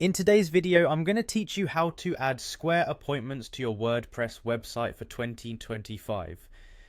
In today's video, I'm going to teach you how to add Square appointments to your WordPress website for 2025.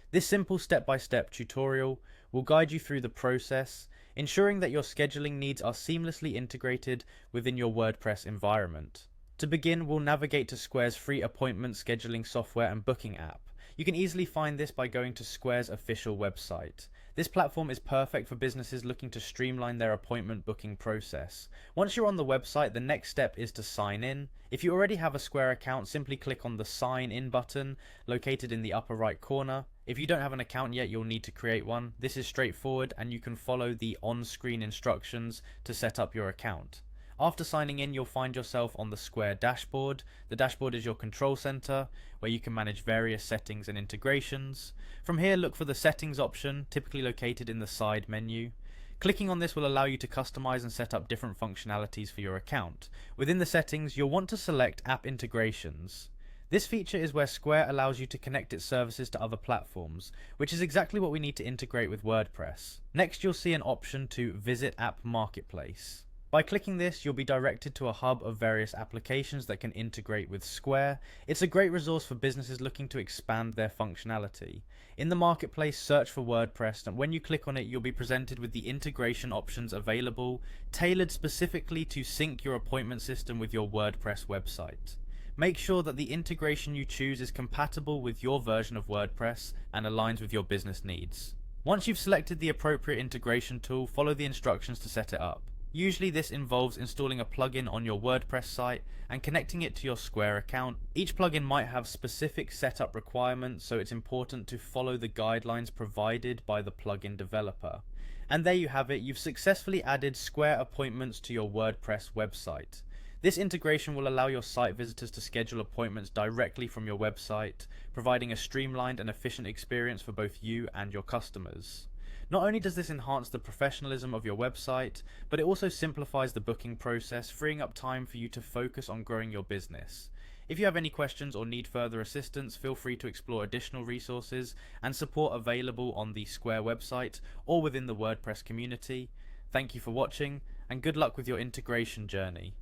This simple step-by-step tutorial will guide you through the process, ensuring that your scheduling needs are seamlessly integrated within your WordPress environment. To begin, we'll navigate to Square's free appointment scheduling software and booking app. You can easily find this by going to Square's official website. This platform is perfect for businesses looking to streamline their appointment booking process. Once you're on the website, the next step is to sign in. If you already have a Square account, simply click on the Sign In button located in the upper right corner. If you don't have an account yet, you'll need to create one. This is straightforward and you can follow the on-screen instructions to set up your account. After signing in, you'll find yourself on the Square dashboard. The dashboard is your control center, where you can manage various settings and integrations. From here, look for the settings option, typically located in the side menu. Clicking on this will allow you to customize and set up different functionalities for your account. Within the settings, you'll want to select App Integrations. This feature is where Square allows you to connect its services to other platforms, which is exactly what we need to integrate with WordPress. Next, you'll see an option to Visit App Marketplace. By clicking this, you'll be directed to a hub of various applications that can integrate with Square. It's a great resource for businesses looking to expand their functionality. In the marketplace, search for WordPress, and when you click on it, you'll be presented with the integration options available, tailored specifically to sync your appointment system with your WordPress website. Make sure that the integration you choose is compatible with your version of WordPress and aligns with your business needs. Once you've selected the appropriate integration tool, follow the instructions to set it up. Usually this involves installing a plugin on your WordPress site and connecting it to your Square account. Each plugin might have specific setup requirements, so it's important to follow the guidelines provided by the plugin developer. And there you have it, you've successfully added Square appointments to your WordPress website. This integration will allow your site visitors to schedule appointments directly from your website, providing a streamlined and efficient experience for both you and your customers. Not only does this enhance the professionalism of your website, but it also simplifies the booking process, freeing up time for you to focus on growing your business. If you have any questions or need further assistance, feel free to explore additional resources and support available on the Square website or within the WordPress community. Thank you for watching, and good luck with your integration journey.